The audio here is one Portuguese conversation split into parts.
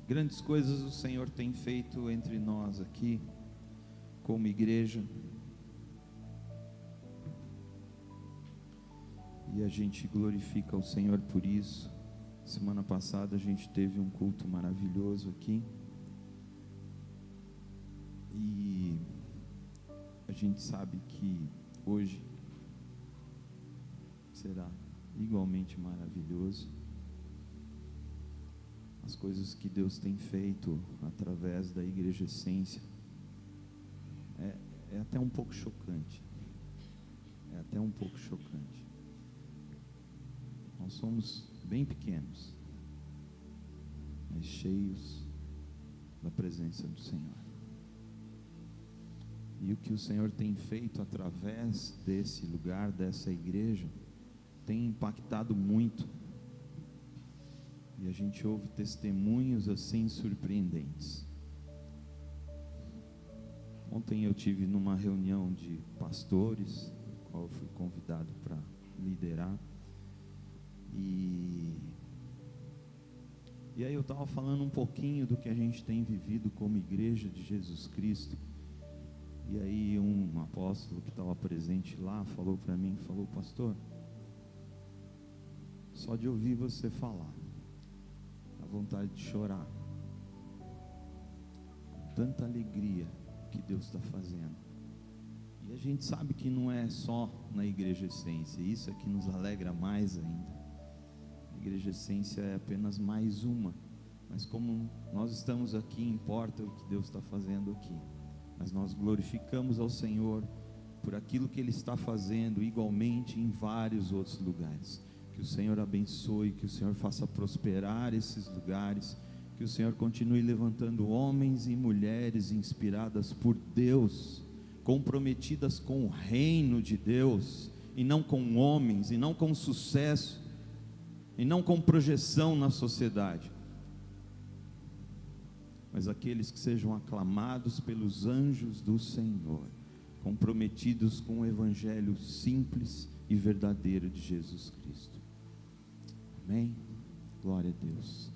Grandes coisas o Senhor tem feito entre nós aqui, como igreja. E a gente glorifica o Senhor por isso. Semana passada a gente teve um culto maravilhoso aqui. E a gente sabe que hoje será igualmente maravilhoso. As coisas que Deus tem feito através da Igreja Essência é até um pouco chocante. É até um pouco chocante. Nós somos bem pequenos, mas cheios da presença do Senhor. E o que o Senhor tem feito através desse lugar, dessa igreja, tem impactado muito. E a gente ouve testemunhos assim surpreendentes. Ontem eu tive numa reunião de pastores, no qual eu fui convidado para liderar. E aí eu estava falando um pouquinho do que a gente tem vivido como igreja de Jesus Cristo. E aí um apóstolo que estava presente lá falou para mim, pastor, só de ouvir você falar, dá vontade de chorar. Tanta alegria que Deus está fazendo. E a gente sabe que não é só na Igreja Essência, isso é que nos alegra mais ainda. A Igreja Essência é apenas mais uma, mas como nós estamos aqui, importa o que Deus está fazendo aqui. Mas nós glorificamos ao Senhor por aquilo que Ele está fazendo igualmente em vários outros lugares. Que o Senhor abençoe, que o Senhor faça prosperar esses lugares, que o Senhor continue levantando homens e mulheres inspiradas por Deus, comprometidas com o reino de Deus, e não com homens, e não com sucesso, e não com projeção na sociedade, mas aqueles que sejam aclamados pelos anjos do Senhor, comprometidos com o evangelho simples e verdadeiro de Jesus Cristo. Amém? Glória a Deus.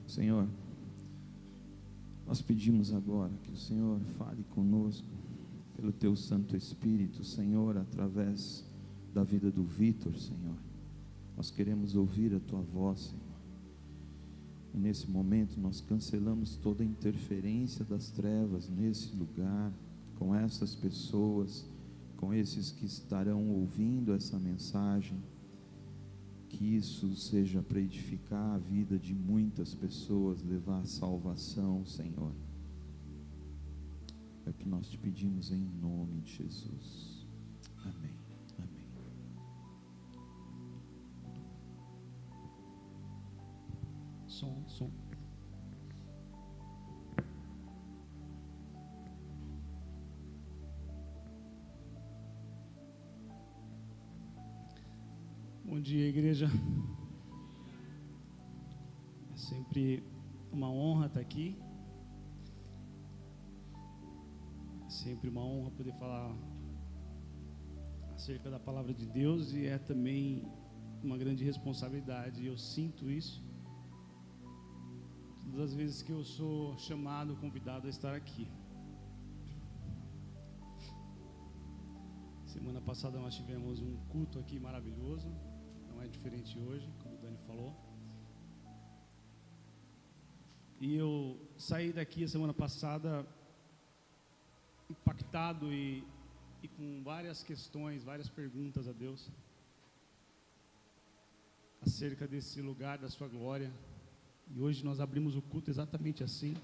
Senhor, nós pedimos agora que o Senhor fale conosco pelo Teu Santo Espírito, Senhor, através da vida do Vitor, Senhor. Nós queremos ouvir a Tua voz, Senhor. E nesse momento nós cancelamos toda interferência das trevas nesse lugar, com essas pessoas, com esses que estarão ouvindo essa mensagem. Que isso seja para edificar a vida de muitas pessoas, levar a salvação, Senhor. É o que nós te pedimos em nome de Jesus. Amém. Amém. Som. Bom dia, igreja. É sempre uma honra estar aqui. É sempre uma honra poder falar acerca da palavra de Deus, e é também uma grande responsabilidade. Eu sinto isso todas as vezes que eu sou chamado, convidado a estar aqui. Semana passada nós tivemos um culto aqui maravilhoso. Não é diferente hoje, como o Dani falou. E eu saí daqui a semana passada impactado e com várias questões, várias perguntas a Deus acerca desse lugar da sua glória. E hoje nós abrimos o culto exatamente assim.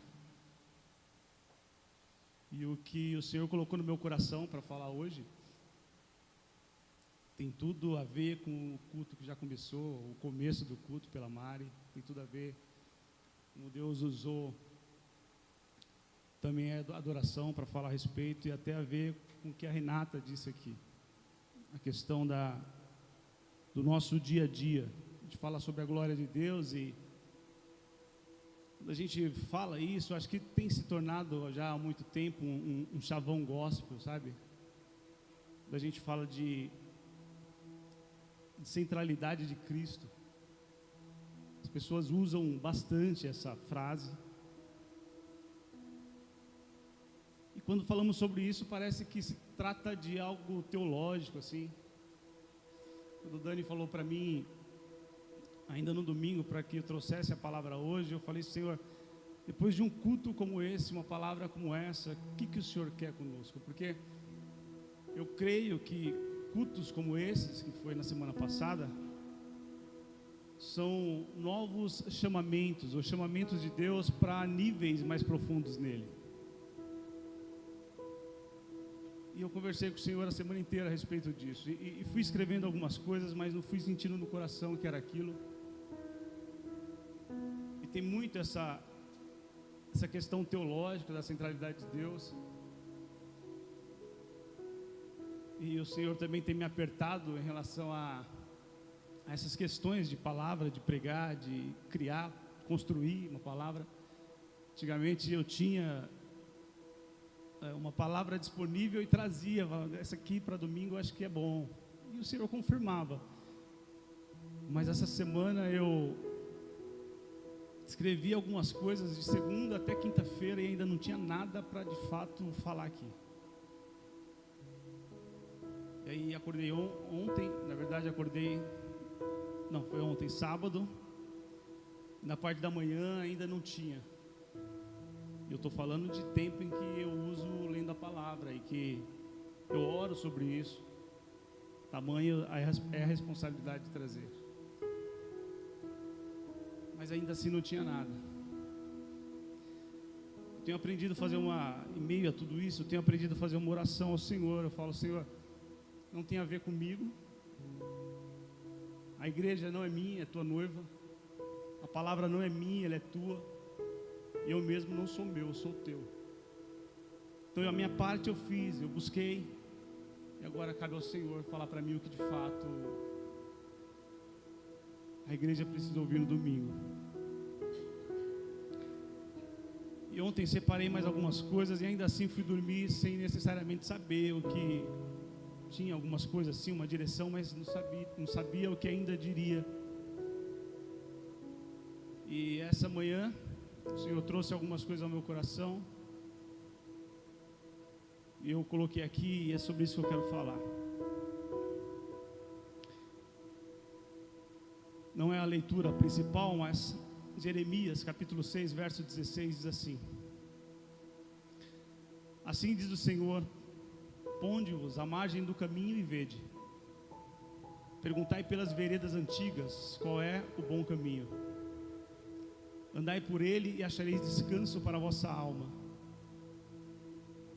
E o que o Senhor colocou no meu coração para falar hoje tem tudo a ver com o culto que já começou, o começo do culto pela Mari. Tem tudo a ver como Deus usou também a adoração para falar a respeito, e até a ver com o que a Renata disse aqui. A questão do nosso dia a dia. A gente fala sobre a glória de Deus, e quando a gente fala isso, acho que tem se tornado já há muito tempo um chavão gospel, sabe? Quando a gente fala de centralidade de Cristo, as pessoas usam bastante essa frase, quando falamos sobre isso, parece que se trata de algo teológico, assim. Quando o Dani falou para mim, ainda no domingo, para que eu trouxesse a palavra hoje, eu falei: Senhor, depois de um culto como esse, uma palavra como essa, o que o Senhor quer conosco? Porque eu creio que cultos como esses, que foi na semana passada, são novos chamamentos, ou chamamentos de Deus para níveis mais profundos nele. E eu conversei com o Senhor a semana inteira a respeito disso, e fui escrevendo algumas coisas, mas não fui sentindo no coração que era aquilo. E tem muito essa questão teológica da centralidade de Deus. E o Senhor também tem me apertado em relação a essas questões de palavra, de pregar, de criar, construir uma palavra. Antigamente eu tinha uma palavra disponível e trazia, essa aqui para domingo eu acho que é bom. E o Senhor confirmava. Mas essa semana eu escrevi algumas coisas de segunda até quinta-feira e ainda não tinha nada para de fato falar aqui. E aí acordei ontem, na verdade foi ontem, sábado, na parte da manhã ainda não tinha. Eu estou falando de tempo em que eu uso lendo a palavra e que eu oro sobre isso. Tamanho é a responsabilidade de trazer. Mas ainda assim não tinha nada. Eu tenho aprendido a fazer em meio a tudo isso, eu tenho aprendido a fazer uma oração ao Senhor. Eu falo: Senhor, não tem a ver comigo. A igreja não é minha, é tua noiva. A palavra não é minha, ela é tua. Eu mesmo não sou meu, eu sou teu. Então a minha parte eu fiz, eu busquei. E agora cabe ao Senhor falar para mim o que de fato a igreja precisa ouvir no domingo. E ontem separei mais algumas coisas e ainda assim fui dormir sem necessariamente saber o que. Tinha algumas coisas assim, uma direção, mas não sabia o que ainda diria. E essa manhã o Senhor trouxe algumas coisas ao meu coração e eu coloquei aqui, e é sobre isso que eu quero falar. Não é a leitura principal, mas Jeremias capítulo 6, verso 16 diz assim: Assim diz o Senhor: Ponde-vos à margem do caminho e vede. Perguntai pelas veredas antigas qual é o bom caminho. Andai por ele e achareis descanso para a vossa alma.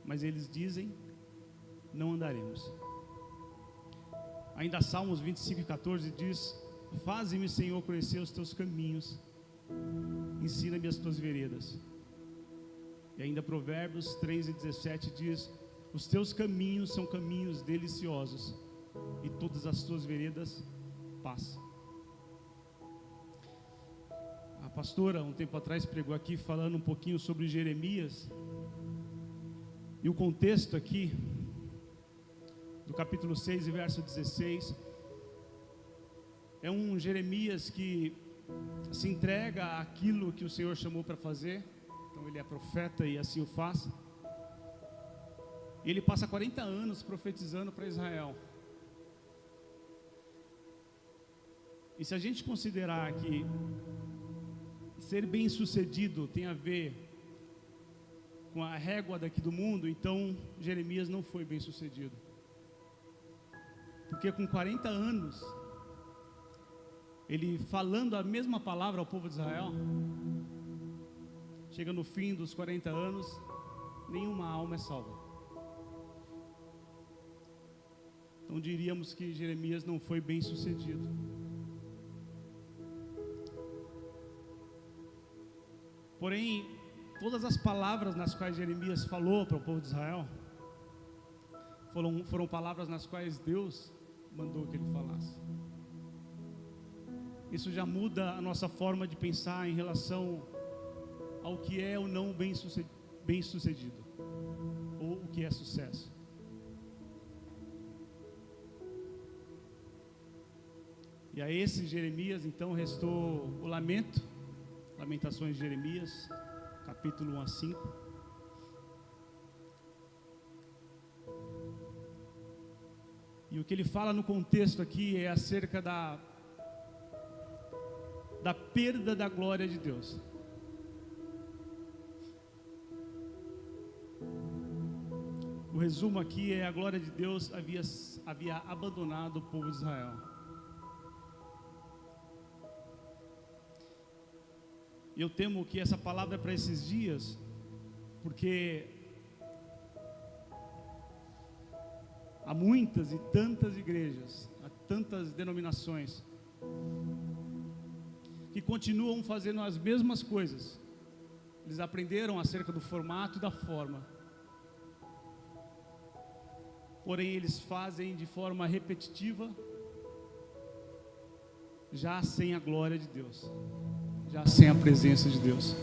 Mas eles dizem: não andaremos. Ainda Salmos 25:14 diz: Faze-me, Senhor, conhecer os teus caminhos, ensina-me as tuas veredas. E ainda Provérbios 3:17 diz: Os teus caminhos são caminhos deliciosos, e todas as tuas veredas paz. A pastora, um tempo atrás, pregou aqui falando um pouquinho sobre Jeremias. E o contexto aqui, do capítulo 6 e verso 16, é um Jeremias que se entrega àquilo que o Senhor chamou para fazer. Então ele é profeta e assim o faz. Ele passa 40 anos profetizando para Israel. E se a gente considerar que ser bem sucedido tem a ver com a régua daqui do mundo, então Jeremias não foi bem sucedido. Porque com 40 anos, ele falando a mesma palavra ao povo de Israel, chega no fim dos 40 anos, nenhuma alma é salva. Então diríamos que Jeremias não foi bem sucedido. Porém, todas as palavras nas quais Jeremias falou para o povo de Israel foram palavras nas quais Deus mandou que ele falasse. Isso já muda a nossa forma de pensar em relação ao que é ou não bem sucedido, ou o que é sucesso. E a esse Jeremias então restou o lamento, Lamentações de Jeremias, capítulo 1 a 5. E o que ele fala no contexto aqui é acerca da perda da glória de Deus. O resumo aqui é: a glória de Deus havia abandonado o povo de Israel. E eu temo que essa palavra é para esses dias, porque há muitas e tantas igrejas, há tantas denominações que continuam fazendo as mesmas coisas. Eles aprenderam acerca do formato e da forma, porém eles fazem de forma repetitiva, já sem a glória de Deus, já sem a presença de Deus.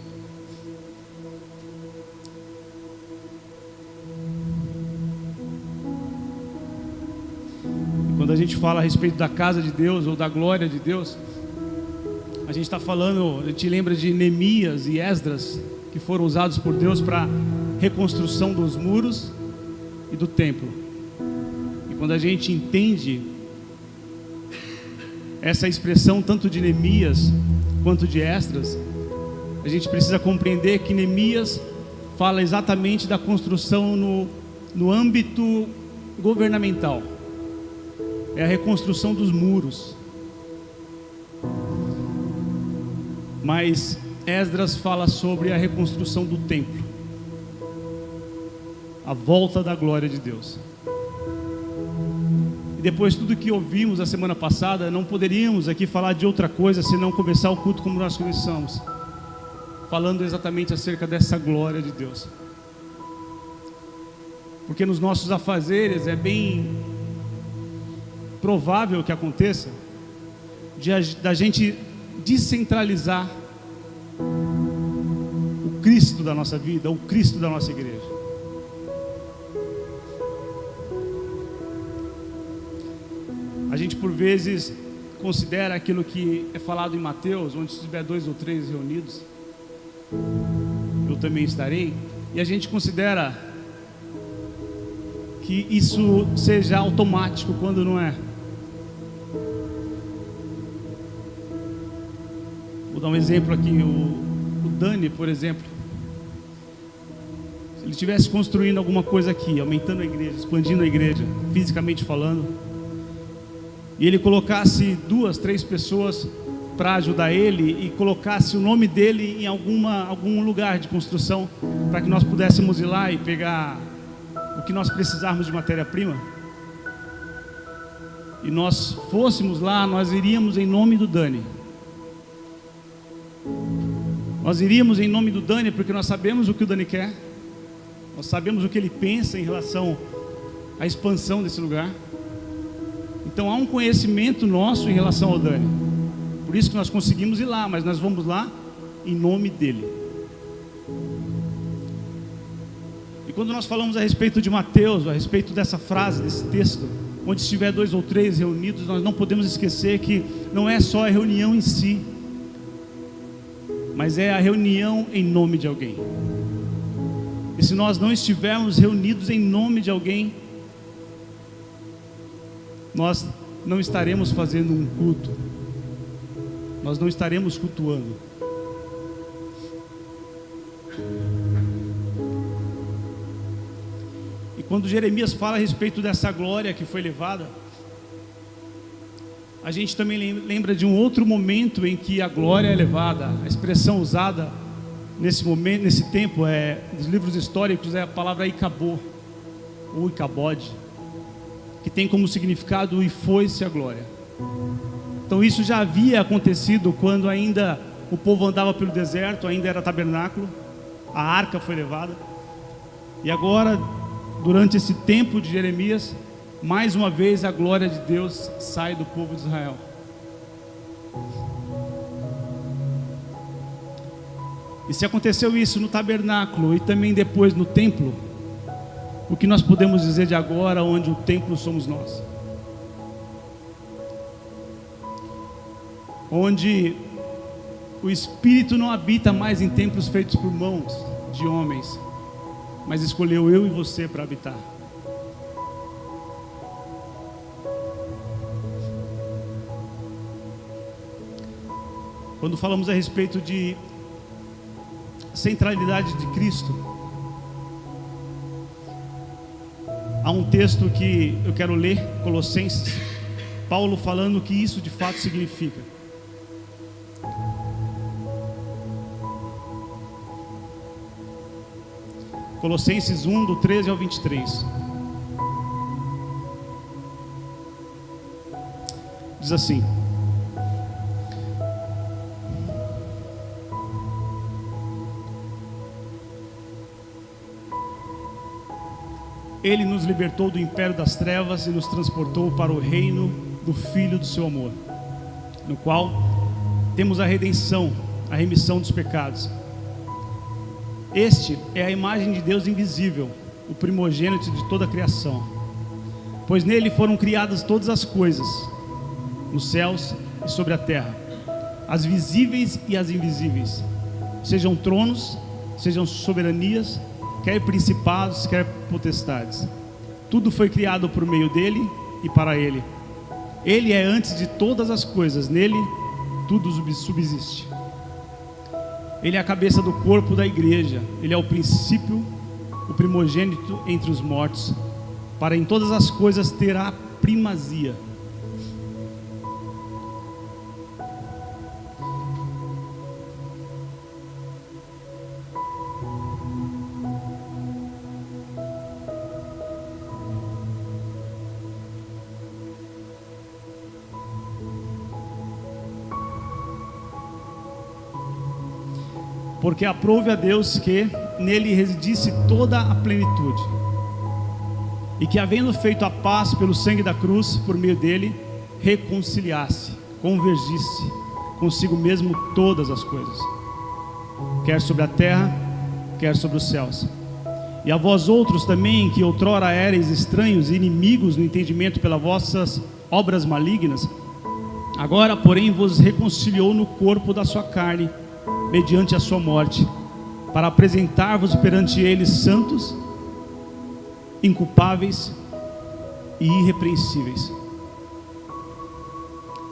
E quando a gente fala a respeito da casa de Deus ou da glória de Deus, a gente está falando, a gente lembra de Neemias e Esdras, que foram usados por Deus para reconstrução dos muros e do templo. E quando a gente entende essa expressão tanto de Neemias quanto de Esdras, a gente precisa compreender que Neemias fala exatamente da construção no âmbito governamental. É a reconstrução dos muros. Mas Esdras fala sobre a reconstrução do templo, a volta da glória de Deus. E depois de tudo que ouvimos a semana passada, não poderíamos aqui falar de outra coisa senão começar o culto como nós começamos, falando exatamente acerca dessa glória de Deus. Porque nos nossos afazeres é bem provável que aconteça da gente descentralizar o Cristo da nossa vida, o Cristo da nossa igreja. A gente por vezes considera aquilo que é falado em Mateus, onde estiver 2 ou 3 reunidos, eu também estarei, e a gente considera que isso seja automático, quando não é. Vou dar um exemplo aqui, o Dani, por exemplo, se ele estivesse construindo alguma coisa aqui, aumentando a igreja, expandindo a igreja, fisicamente falando, e ele colocasse 2, 3 pessoas para ajudar ele, e colocasse o nome dele em algum lugar de construção, para que nós pudéssemos ir lá e pegar o que nós precisarmos de matéria-prima, e nós fôssemos lá, nós iríamos em nome do Dani. Nós iríamos em nome do Dani, porque nós sabemos o que o Dani quer, nós sabemos o que ele pensa em relação à expansão desse lugar. Então há um conhecimento nosso em relação ao Dani, por isso que nós conseguimos ir lá, mas nós vamos lá em nome dele. E quando nós falamos a respeito de Mateus, a respeito dessa frase, desse texto, onde estiver 2 ou 3 reunidos, nós não podemos esquecer que não é só a reunião em si, mas é a reunião em nome de alguém. E se nós não estivermos reunidos em nome de alguém, nós não estaremos fazendo um culto, nós não estaremos cultuando. E quando Jeremias fala a respeito dessa glória que foi levada, a gente também lembra de um outro momento em que a glória é levada. A expressão usada nesse momento, nesse tempo, nos livros históricos, é a palavra Icabô, ou Icabode, que tem como significado "e foi-se a glória". Então isso já havia acontecido quando ainda o povo andava pelo deserto, ainda era tabernáculo, a arca foi levada, e agora, durante esse tempo de Jeremias, mais uma vez a glória de Deus sai do povo de Israel. E se aconteceu isso no tabernáculo e também depois no templo, o que nós podemos dizer de agora, onde o templo somos nós? Onde o Espírito não habita mais em templos feitos por mãos de homens, mas escolheu eu e você para habitar. quando falamos a respeito de centralidade de Cristo, há um texto que eu quero ler, Colossenses, Paulo falando o que isso de fato significa. Colossenses 1, do 13 ao 23. Diz assim: Ele nos libertou do império das trevas e nos transportou para o reino do Filho do seu amor, no qual temos a redenção, a remissão dos pecados. Este é a imagem de Deus invisível, o primogênito de toda a criação, pois nele foram criadas todas as coisas, nos céus e sobre a terra, as visíveis e as invisíveis, sejam tronos, sejam soberanias, quer principados, quer potestades. Tudo foi criado por meio dele e para ele. Ele é antes de todas as coisas, nele tudo subsiste. Ele é a cabeça do corpo da igreja, ele é o princípio, o primogênito entre os mortos, para em todas as coisas ter a primazia. Porque aprove a Deus que nele residisse toda a plenitude, e que, havendo feito a paz pelo sangue da cruz, por meio dele, reconciliasse, convergisse consigo mesmo todas as coisas, quer sobre a terra, quer sobre os céus. E a vós outros também, que outrora éreis estranhos e inimigos no entendimento pelas vossas obras malignas, agora, porém, vos reconciliou no corpo da sua carne, mediante a sua morte, para apresentar-vos perante ele santos, inculpáveis e irrepreensíveis.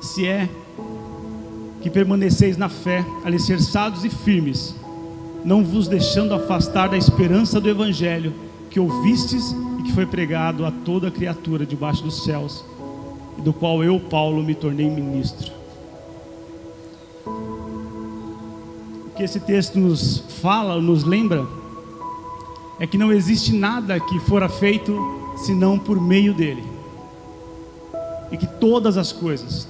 Se é que permaneceis na fé, alicerçados e firmes, não vos deixando afastar da esperança do evangelho que ouvistes e que foi pregado a toda criatura debaixo dos céus, e do qual eu, Paulo, me tornei ministro. O que esse texto nos fala, nos lembra, é que não existe nada que fora feito senão por meio dele, e que todas as coisas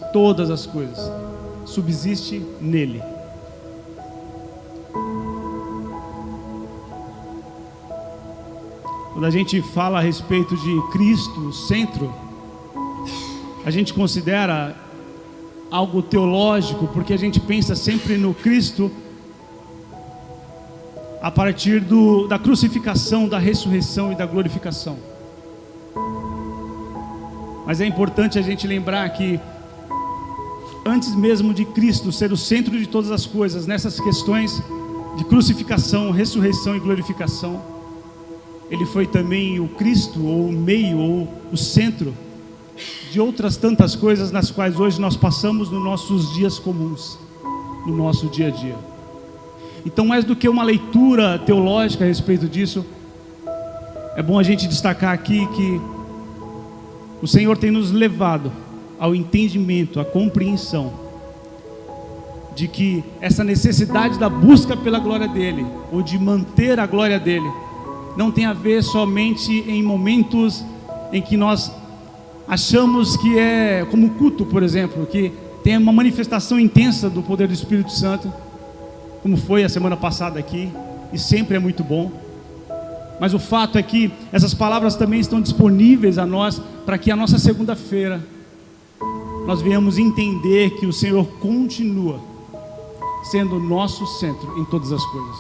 subsistem nele. Quando a gente fala a respeito de Cristo, o centro, a gente considera algo teológico, porque a gente pensa sempre no Cristo a partir da crucificação, da ressurreição e da glorificação. Mas é importante a gente lembrar que antes mesmo de Cristo ser o centro de todas as coisas, nessas questões de crucificação, ressurreição e glorificação, ele foi também o Cristo, ou o meio, ou o centro de outras tantas coisas nas quais hoje nós passamos nos nossos dias comuns, no nosso dia a dia. Então, mais do que uma leitura teológica a respeito disso, é bom a gente destacar aqui que o Senhor tem nos levado ao entendimento, à compreensão de que essa necessidade da busca pela glória dele, ou de manter a glória dele, não tem a ver somente em momentos em que nós achamos que é como culto, por exemplo, que tem uma manifestação intensa do poder do Espírito Santo, como foi a semana passada aqui, e sempre é muito bom. Mas o fato é que essas palavras também estão disponíveis a nós, para que a nossa segunda-feira nós venhamos entender que o Senhor continua sendo o nosso centro em todas as coisas.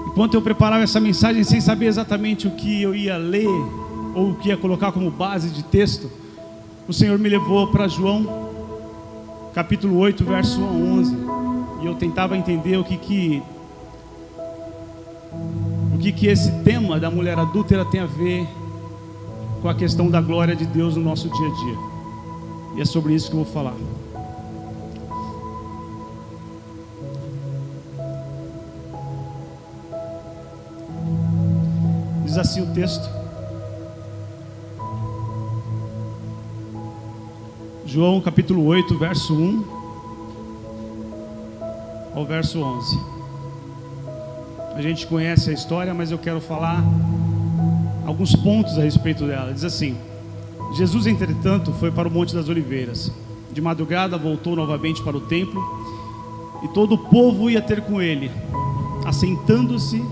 Enquanto eu preparava essa mensagem sem saber exatamente o que eu ia ler ou o que ia colocar como base de texto, o Senhor me levou para João capítulo 8, verso 1 a 11, e eu tentava entender o que esse tema da mulher adúltera tem a ver com a questão da glória de Deus no nosso dia a dia. E é sobre isso que eu vou falar. Diz assim o texto. João capítulo 8, verso 1 ao verso 11. A gente conhece a história, mas eu quero falar alguns pontos a respeito dela. Diz assim: Jesus, entretanto, foi para o Monte das Oliveiras. De madrugada voltou novamente para o templo, e todo o povo ia ter com ele. Assentando-se,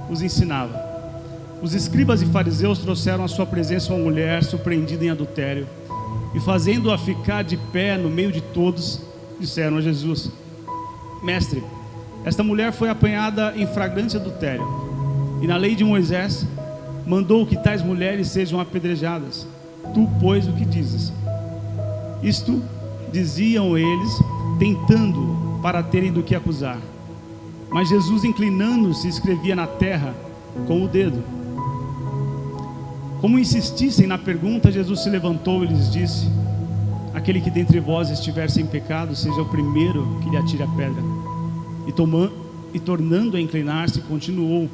os ensinava. Os escribas e fariseus trouxeram à sua presença uma mulher surpreendida em adultério, e fazendo-a ficar de pé no meio de todos, disseram a Jesus: Mestre, esta mulher foi apanhada em flagrante adultério, e na lei de Moisés mandou que tais mulheres sejam apedrejadas. Tu, pois, o que dizes? Isto diziam eles, tentando para terem do que acusar. Mas Jesus, inclinando-se, escrevia na terra com o dedo. Como insistissem na pergunta, Jesus se levantou e lhes disse: Aquele que dentre vós estiver sem pecado, seja o primeiro que lhe atire a pedra. E tornando a inclinar-se, continuou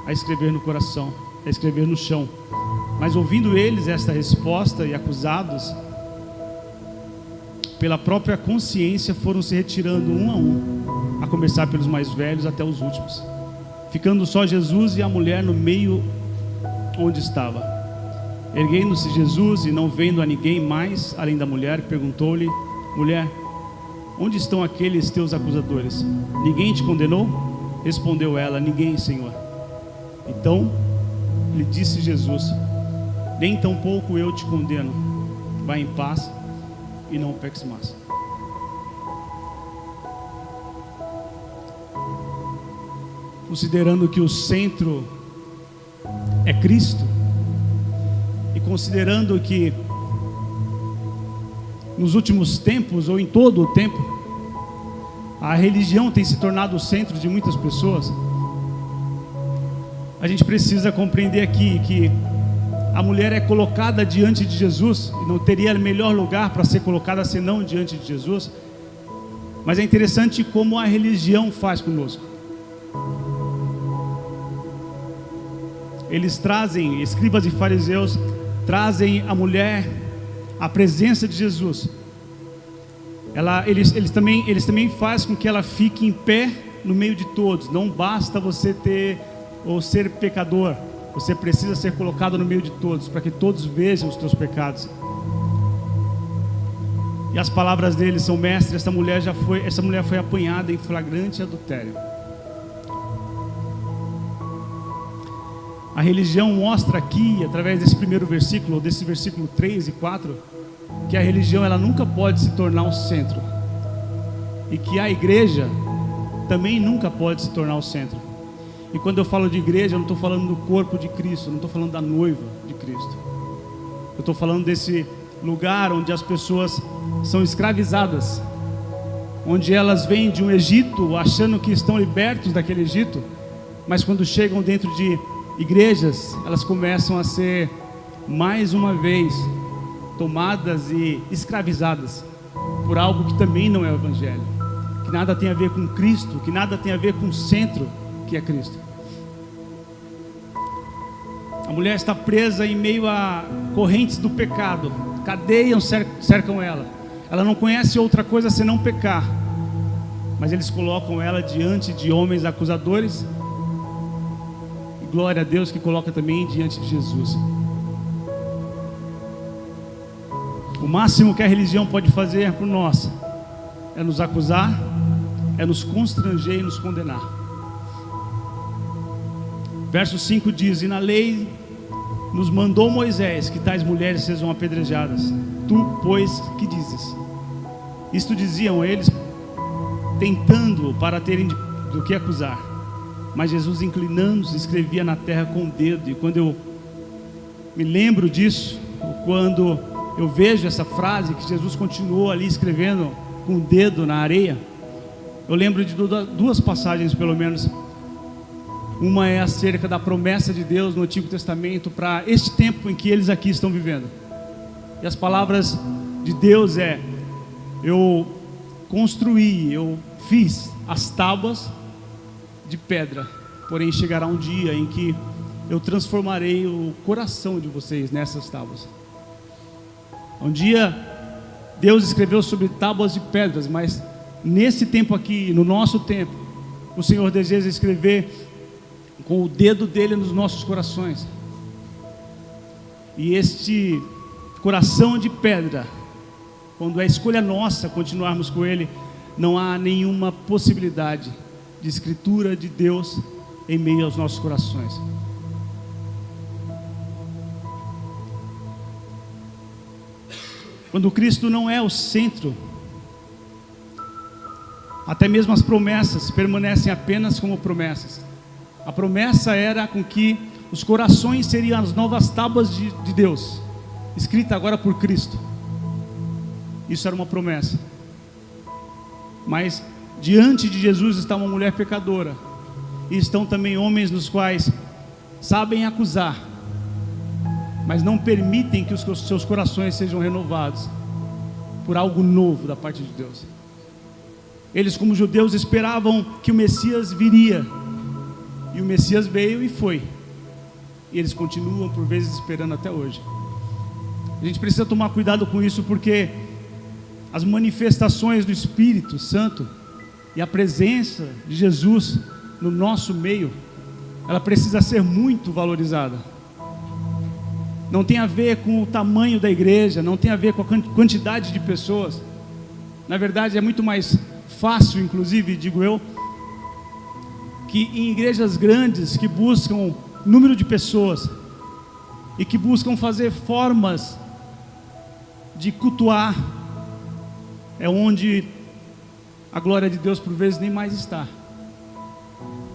a escrever no coração, a escrever no chão. Mas ouvindo eles esta resposta e acusados pela própria consciência, foram se retirando um a um, a começar pelos mais velhos até os últimos, ficando só Jesus e a mulher no meio onde estava. Erguendo-se Jesus e não vendo a ninguém mais além da mulher, perguntou-lhe: Mulher, onde estão aqueles teus acusadores? Ninguém te condenou? Respondeu ela: Ninguém, Senhor. Então lhe disse Jesus: Nem tampouco eu te condeno. Vá em paz e não peques mais. Considerando que o centro é Cristo, e considerando que nos últimos tempos, ou em todo o tempo, a religião tem se tornado o centro de muitas pessoas, a gente precisa compreender aqui que a mulher é colocada diante de Jesus, e não teria melhor lugar para ser colocada senão diante de Jesus. Mas é interessante como a religião faz conosco. Eles trazem, escribas e fariseus, trazem a mulher à presença de Jesus. Eles também fazem com que ela fique em pé no meio de todos. Não basta você ter ou ser pecador, você precisa ser colocado no meio de todos, para que todos vejam os teus pecados. E as palavras deles são: Mestre, essa mulher foi apanhada em flagrante adultério. A religião mostra aqui, através desse primeiro versículo, ou desse versículo 3 e 4, que a religião ela nunca pode se tornar um centro, e que a igreja também nunca pode se tornar o centro. E quando eu falo de igreja, eu não estou falando do corpo de Cristo, eu não estou falando da noiva de Cristo. Eu estou falando desse lugar onde as pessoas são escravizadas, onde elas vêm de um Egito achando que estão libertos daquele Egito, mas quando chegam dentro de igrejas, elas começam a ser mais uma vez tomadas e escravizadas por algo que também não é o evangelho, que nada tem a ver com Cristo, que nada tem a ver com o centro, que é Cristo. A mulher está presa em meio a correntes do pecado, cadeias cercam ela. Ela não conhece outra coisa senão pecar, mas eles colocam ela diante de homens acusadores. E glória a Deus que coloca também diante de Jesus. O máximo que a religião pode fazer por nós é nos acusar, é nos constranger e nos condenar. Verso 5 diz: E na lei nos mandou Moisés que tais mulheres sejam apedrejadas. Tu, pois, que dizes? Isto diziam eles, tentando para terem do que acusar. Mas Jesus, inclinando-se, escrevia na terra com o dedo. E quando eu me lembro disso, quando eu vejo essa frase que Jesus continuou ali escrevendo com o dedo na areia, eu lembro de duas passagens pelo menos. Uma é acerca da promessa de Deus no Antigo Testamento para este tempo em que eles aqui estão vivendo. E as palavras de Deus eu construí, eu fiz as tábuas de pedra, porém chegará um dia em que eu transformarei o coração de vocês nessas tábuas. Um dia Deus escreveu sobre tábuas de pedras, mas nesse tempo aqui, no nosso tempo, o Senhor deseja escrever com o dedo dele nos nossos corações. E este coração de pedra, quando é escolha nossa continuarmos com ele, não há nenhuma possibilidade de escritura de Deus em meio aos nossos corações. Quando Cristo não é o centro, até mesmo as promessas permanecem apenas como promessas. A promessa era com que os corações seriam as novas tábuas de Deus, escrita agora por Cristo. Isso era uma promessa. Mas diante de Jesus está uma mulher pecadora, e estão também homens nos quais sabem acusar, mas não permitem que os seus corações sejam renovados por algo novo da parte de Deus. Eles, como judeus, esperavam que o Messias viria, e o Messias veio e foi, e eles continuam por vezes esperando até hoje. A gente precisa tomar cuidado com isso, porque as manifestações do Espírito Santo e a presença de Jesus no nosso meio, ela precisa ser muito valorizada. Não tem a ver com o tamanho da igreja, não tem a ver com a quantidade de pessoas. Na verdade é muito mais fácil, inclusive, digo eu, que em igrejas grandes que buscam número de pessoas e que buscam fazer formas de cultuar, é onde a glória de Deus por vezes nem mais está.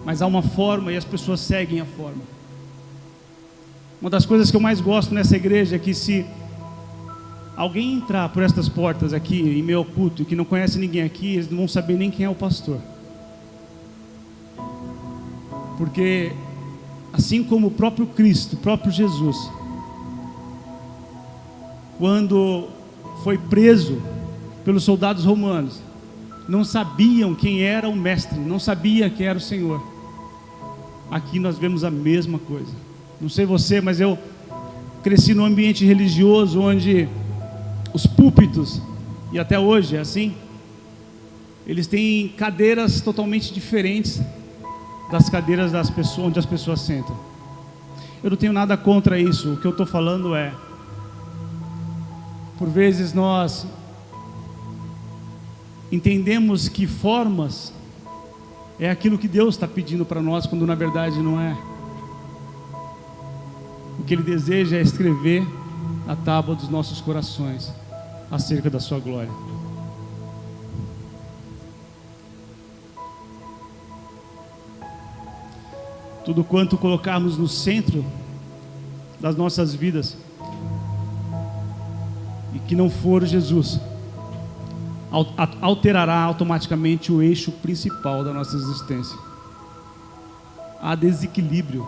Mas há uma forma e as pessoas seguem a forma. Uma das coisas que eu mais gosto nessa igreja é que, se alguém entrar por estas portas aqui em meu culto e que não conhece ninguém aqui, eles não vão saber nem quem é o pastor. Porque assim como o próprio Cristo, o próprio Jesus, quando foi preso pelos soldados romanos, não sabiam quem era o mestre, não sabia quem era o Senhor. Aqui nós vemos a mesma coisa. Não sei você, mas eu cresci num ambiente religioso onde os púlpitos, e até hoje é assim, eles têm cadeiras totalmente diferentes das cadeiras das pessoas, onde as pessoas sentam. Eu não tenho nada contra isso. O que eu estou falando é, por vezes nós entendemos que formas é aquilo que Deus está pedindo para nós, quando na verdade não é. O que Ele deseja é escrever na tábua dos nossos corações acerca da sua glória. Tudo quanto colocarmos no centro das nossas vidas e que não for Jesus, alterará automaticamente o eixo principal da nossa existência. Há desequilíbrio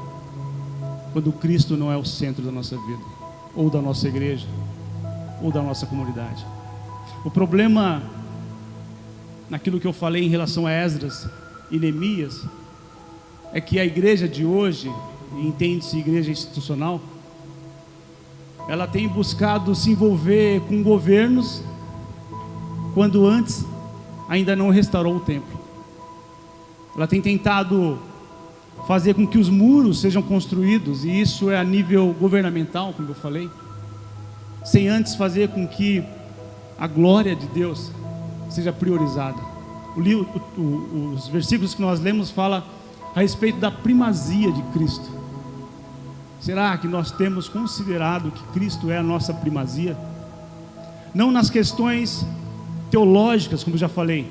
quando Cristo não é o centro da nossa vida, ou da nossa igreja, ou da nossa comunidade. O problema, naquilo que eu falei em relação a Esdras e Neemias, é que a igreja de hoje, entende-se igreja institucional, ela tem buscado se envolver com governos, quando antes ainda não restaurou o templo. Ela tem tentado fazer com que os muros sejam construídos, e isso é a nível governamental, como eu falei, sem antes fazer com que a glória de Deus seja priorizada. Os versículos que nós lemos falam a respeito da primazia de Cristo. Será que nós temos considerado que Cristo é a nossa primazia? Não nas questões teológicas, como eu já falei,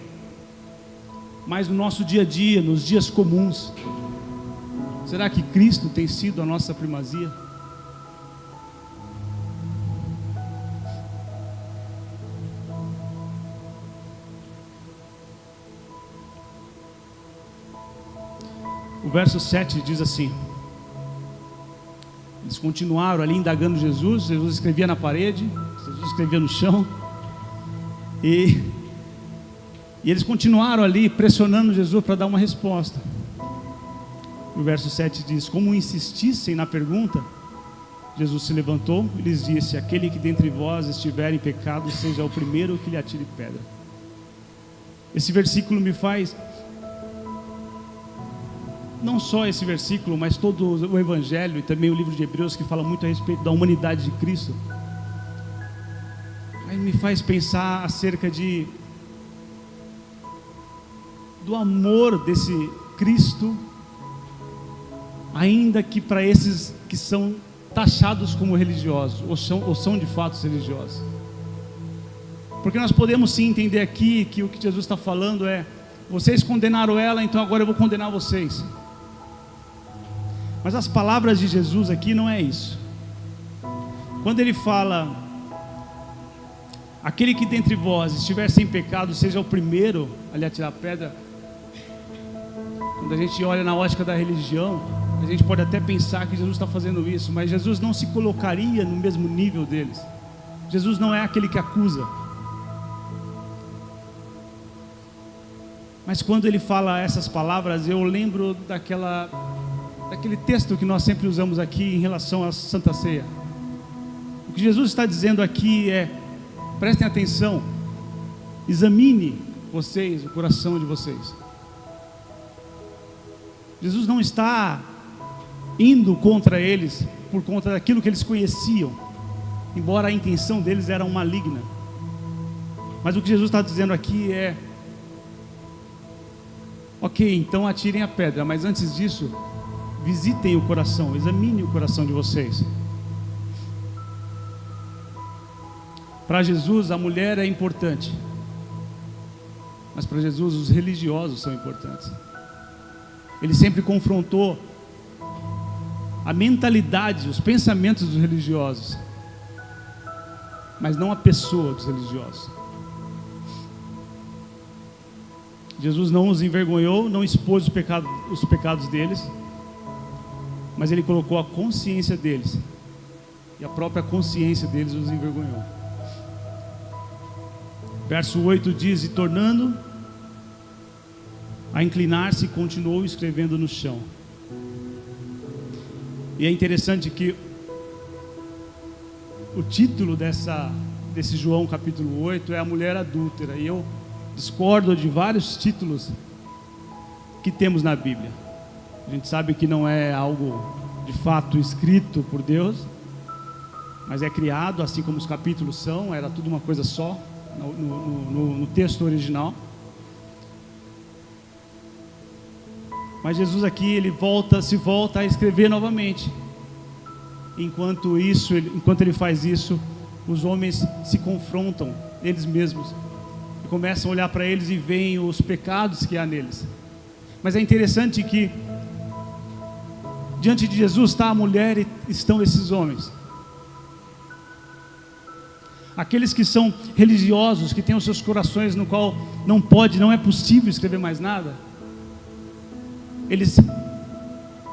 mas no nosso dia a dia, nos dias comuns. Será que Cristo tem sido a nossa primazia? O O verso 7 diz assim: eles continuaram ali indagando Jesus. Jesus escrevia na parede, Jesus escrevia no chão, e eles continuaram ali pressionando Jesus para dar uma resposta. O verso 7 diz: como insistissem na pergunta, Jesus se levantou e lhes disse: aquele que dentre vós estiver em pecado, seja o primeiro que lhe atire pedra. Esse versículo me faz, não só esse versículo, mas todo o Evangelho e também o livro de Hebreus, que fala muito a respeito da humanidade de Cristo, aí me faz pensar acerca do amor desse Cristo, ainda que para esses que são taxados como religiosos, ou são de fato religiosos. Porque nós podemos sim entender aqui que o que Jesus está falando é: vocês condenaram ela, então agora eu vou condenar vocês. Mas as palavras de Jesus aqui não é isso. Quando ele fala: aquele que dentre vós estiver sem pecado, seja o primeiro a lhe atirar pedra. Quando a gente olha na ótica da religião, a gente pode até pensar que Jesus está fazendo isso, mas Jesus não se colocaria no mesmo nível deles. Jesus não é aquele que acusa. Mas quando ele fala essas palavras, eu lembro daquele texto que nós sempre usamos aqui em relação à Santa Ceia. O que Jesus está dizendo aqui é: prestem atenção, examine vocês, o coração de vocês. Jesus não está indo contra eles por conta daquilo que eles conheciam, embora a intenção deles era maligna. Mas o que Jesus está dizendo aqui é: ok, então atirem a pedra, mas antes disso, visitem o coração, examinem o coração de vocês. Para Jesus, a mulher é importante, mas para Jesus, os religiosos são importantes. Ele sempre confrontou a mentalidade, os pensamentos dos religiosos, mas não a pessoa dos religiosos. Jesus não os envergonhou, não expôs os pecados deles, mas ele colocou a consciência deles, e a própria consciência deles os envergonhou. Verso 8 diz: e tornando a inclinar-se, continuou escrevendo no chão. E é interessante que o título desse João capítulo 8 é a mulher adúltera, e eu discordo de vários títulos que temos na Bíblia. A gente sabe que não é algo de fato escrito por Deus, mas é criado, assim como os capítulos são, era tudo uma coisa só no texto original. Mas Jesus aqui, ele se volta a escrever novamente. Enquanto ele faz isso, os homens se confrontam eles mesmos e começam a olhar para eles e veem os pecados que há neles. Mas é interessante que diante de Jesus está a mulher e estão esses homens. Aqueles que são religiosos, que têm os seus corações no qual não é possível escrever mais nada, eles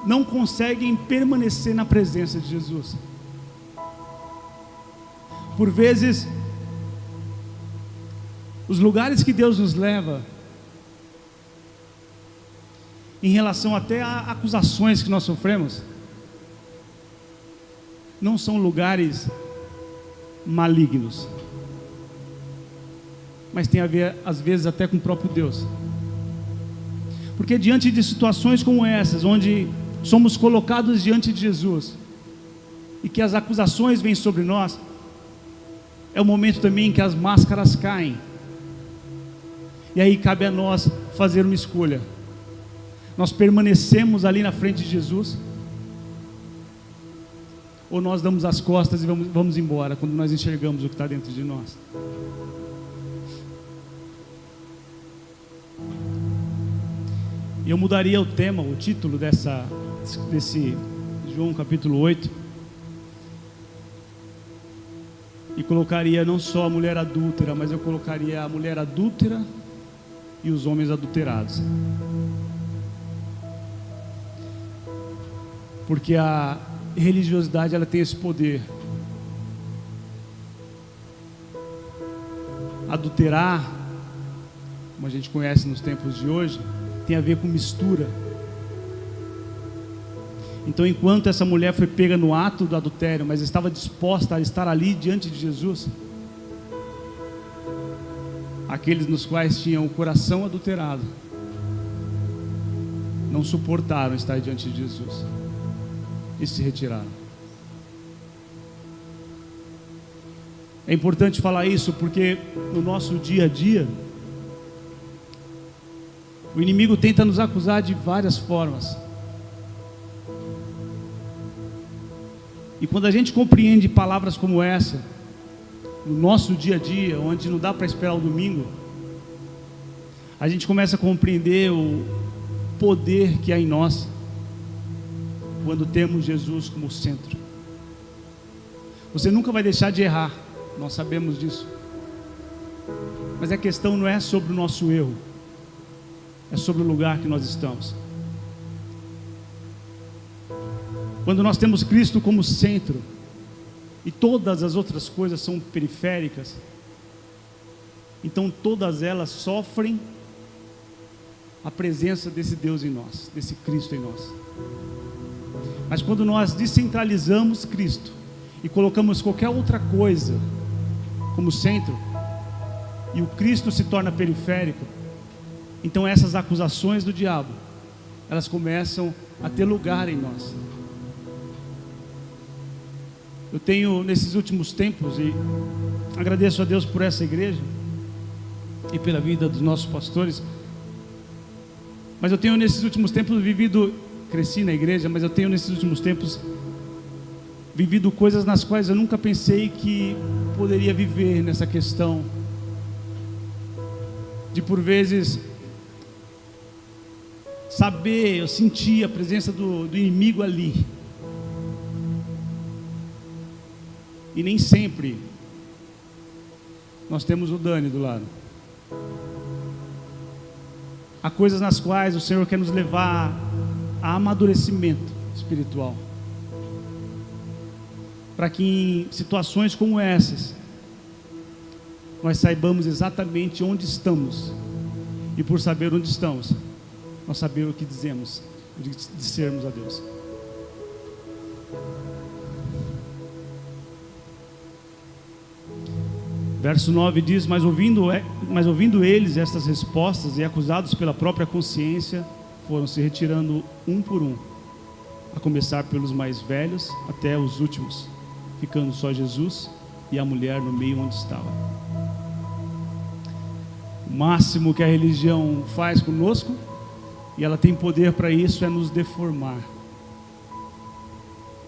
não conseguem permanecer na presença de Jesus. Por vezes, os lugares que Deus nos leva, em relação até a acusações que nós sofremos, não são lugares malignos, mas tem a ver às vezes até com o próprio Deus. Porque diante de situações como essas, onde somos colocados diante de Jesus e que as acusações vêm sobre nós, é o momento também em que as máscaras caem. E aí cabe a nós fazer uma escolha. Nós permanecemos ali na frente de Jesus, ou nós damos as costas e vamos embora quando nós enxergamos o que está dentro de nós. Eu mudaria o tema, o título desse João capítulo 8, e colocaria não só a mulher adúltera, mas eu colocaria a mulher adúltera e os homens adulterados. Porque a religiosidade, ela tem esse poder. Adulterar, como a gente conhece nos tempos de hoje, tem a ver com mistura. Então, enquanto essa mulher foi pega no ato do adultério, mas estava disposta a estar ali diante de Jesus, aqueles nos quais tinham o coração adulterado não suportaram estar diante de Jesus e se retiraram. É importante falar isso porque no nosso dia a dia o inimigo tenta nos acusar de várias formas. E quando a gente compreende palavras como essa no nosso dia a dia, onde não dá para esperar o domingo, a gente começa a compreender o poder que há em nós quando temos Jesus como centro. Você nunca vai deixar de errar, nós sabemos disso, mas a questão não é sobre o nosso erro, é sobre o lugar que nós estamos. Quando nós temos Cristo como centro e todas as outras coisas são periféricas, então todas elas sofrem a presença desse Deus em nós, desse Cristo em nós. Mas quando nós descentralizamos Cristo e colocamos qualquer outra coisa como centro, e o Cristo se torna periférico, então essas acusações do diabo, elas começam a ter lugar em nós. Eu tenho nesses últimos tempos, e agradeço a Deus por essa igreja e pela vida dos nossos pastores, mas eu tenho nesses últimos tempos cresci na igreja, mas eu tenho nesses últimos tempos vivido coisas nas quais eu nunca pensei que poderia viver, nessa questão de por vezes saber, eu senti a presença do inimigo ali, e nem sempre nós temos o Dani do lado. Há coisas nas quais o Senhor quer nos levar a amadurecimento espiritual, para que em situações como essas nós saibamos exatamente onde estamos, e por saber onde estamos, nós sabemos o que dizemos, dissermos a Deus. Verso 9 diz: mas ouvindo eles estas respostas e acusados pela própria consciência, foram se retirando um por um, a começar pelos mais velhos até os últimos, ficando só Jesus e a mulher no meio onde estava. O máximo que a religião faz conosco, e ela tem poder para isso, é nos deformar,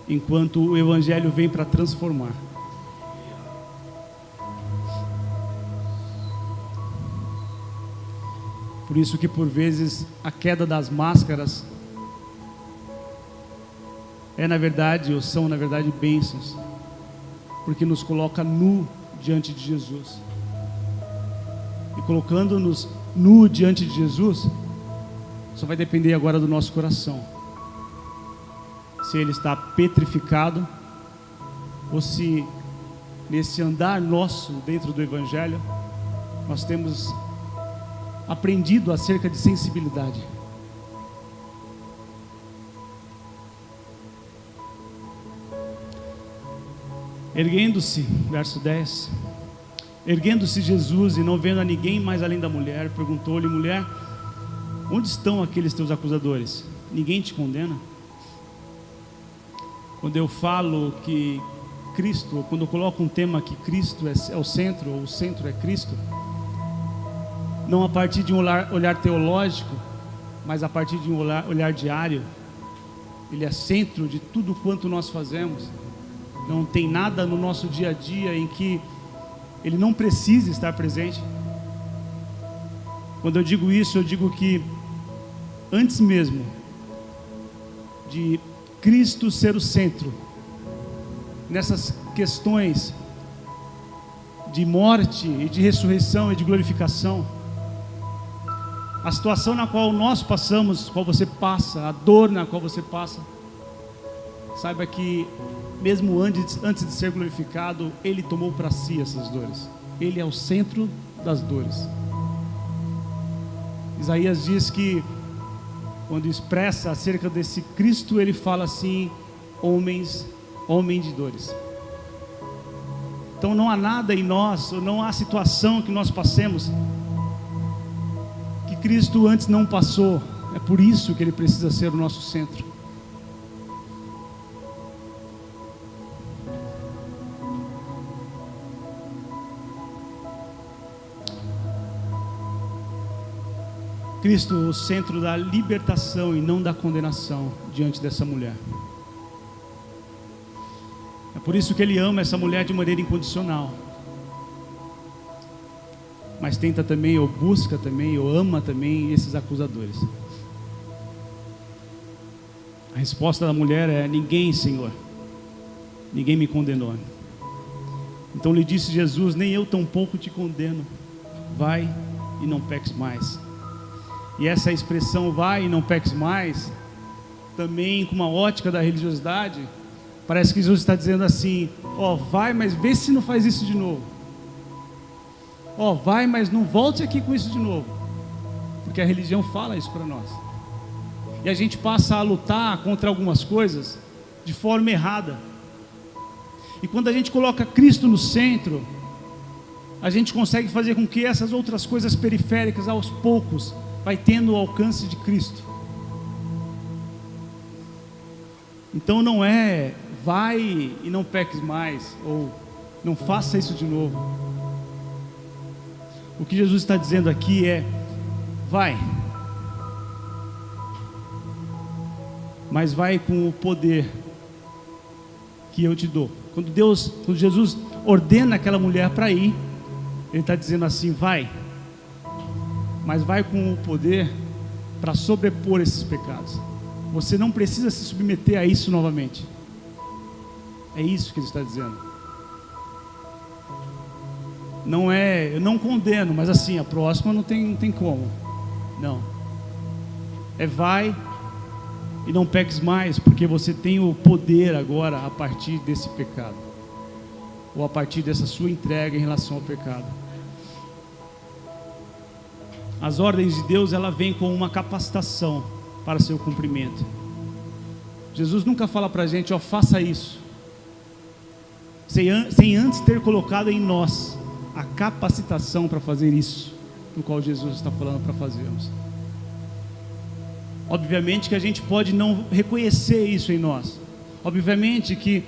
enquanto o Evangelho vem para transformar. Por isso que por vezes a queda das máscaras são na verdade bênçãos, porque nos coloca nu diante de Jesus. E colocando-nos nu diante de Jesus, só vai depender agora do nosso coração, se ele está petrificado, ou se nesse andar nosso dentro do Evangelho nós temos aprendido acerca de sensibilidade. Erguendo-se, verso 10, erguendo-se Jesus e não vendo a ninguém mais além da mulher, perguntou-lhe: mulher, onde estão aqueles teus acusadores? Ninguém te condena? Quando eu falo que Cristo, quando eu coloco um tema que Cristo é o centro, ou o centro é Cristo, não a partir de um olhar teológico, mas a partir de um olhar diário, ele é centro de tudo quanto nós fazemos. Não tem nada no nosso dia a dia em que ele não precise estar presente. Quando eu digo isso, eu digo que antes mesmo de Cristo ser o centro, nessas questões de morte e de ressurreição e de glorificação, a situação na qual nós passamos, qual você passa, a dor na qual você passa, saiba que mesmo antes de ser glorificado, Ele tomou para si essas dores. Ele é o centro das dores. Isaías diz que, quando expressa acerca desse Cristo, ele fala assim: homem de dores. Então não há nada em nós, ou não há situação que nós passemos que Cristo antes não passou. É por isso que Ele precisa ser o nosso centro. Cristo, o centro da libertação e não da condenação diante dessa mulher. É por isso que Ele ama essa mulher de maneira incondicional. Mas tenta também, ou busca também, ou ama também esses acusadores. A resposta da mulher é: ninguém, Senhor, ninguém me condenou. Então lhe disse Jesus: nem eu tampouco te condeno, vai e não peques mais. E essa expressão vai e não peques mais, também com uma ótica da religiosidade, parece que Jesus está dizendo assim: ó, vai, mas vê se não faz isso de novo. Ó, vai, mas não volte aqui com isso de novo. Porque a religião fala isso para nós. E a gente passa a lutar contra algumas coisas de forma errada. E quando a gente coloca Cristo no centro, a gente consegue fazer com que essas outras coisas periféricas, aos poucos, vai tendo o alcance de Cristo. Então não é vai e não peques mais, ou não faça isso de novo. O que Jesus está dizendo aqui é: vai, mas vai com o poder que eu te dou. Quando Jesus ordena aquela mulher para ir, Ele está dizendo assim: vai, mas vai com o poder para sobrepor esses pecados. Você não precisa se submeter a isso novamente. É isso que Ele está dizendo. Não é, eu não condeno, mas assim, a próxima não tem como. Não. É vai e não peques mais, porque você tem o poder agora a partir desse pecado, ou a partir dessa sua entrega em relação ao pecado. As ordens de Deus, ela vem com uma capacitação para seu cumprimento. Jesus nunca fala para a gente: ó, faça isso, sem antes ter colocado em nós a capacitação para fazer isso, no qual Jesus está falando para fazermos. Obviamente que a gente pode não reconhecer isso em nós. Obviamente que,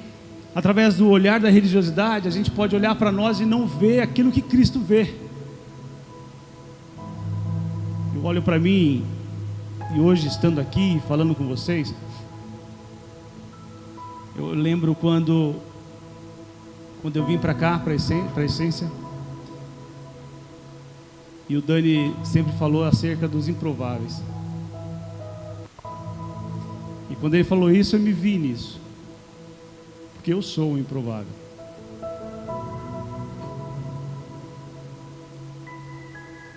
através do olhar da religiosidade, a gente pode olhar para nós e não ver aquilo que Cristo vê. Eu olho para mim, e hoje estando aqui, falando com vocês, eu lembro quando eu vim para cá, para a Essência, e o Dani sempre falou acerca dos improváveis. E quando ele falou isso, eu me vi nisso, porque eu sou o improvável.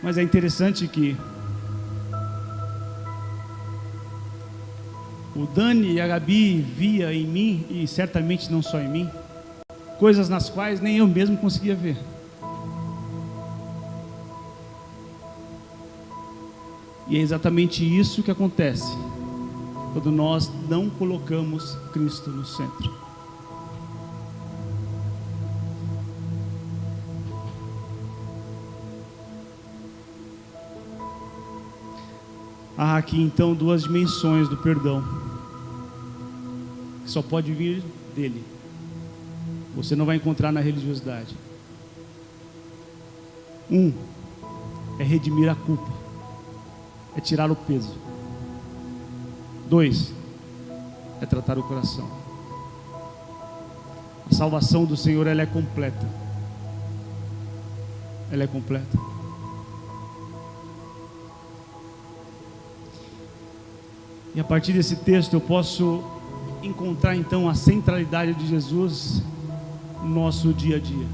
Mas é interessante que o Dani e a Gabi via em mim, e certamente não só em mim, coisas nas quais nem eu mesmo conseguia ver. E é exatamente isso que acontece quando nós não colocamos Cristo no centro. Há aqui então duas dimensões do perdão, que só pode vir dele. Você não vai encontrar na religiosidade. É redimir a culpa, é tirar o peso. 2, é tratar o coração. A salvação do Senhor, ela é completa. Ela é completa. E a partir desse texto eu posso encontrar então a centralidade de Jesus no nosso dia a dia.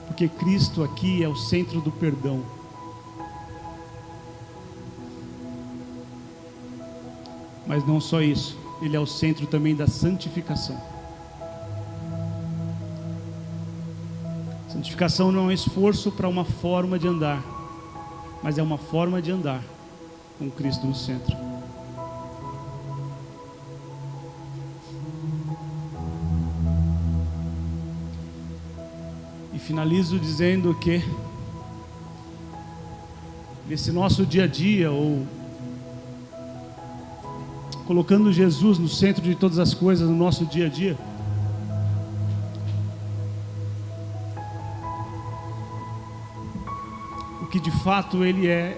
Porque Cristo aqui é o centro do perdão. Mas não só isso. Ele é o centro também da santificação. Santificação não é um esforço para uma forma de andar, mas é uma forma de andar com Cristo no centro. E finalizo dizendo que nesse nosso dia a dia, ou colocando Jesus no centro de todas as coisas no nosso dia a dia, o que de fato Ele é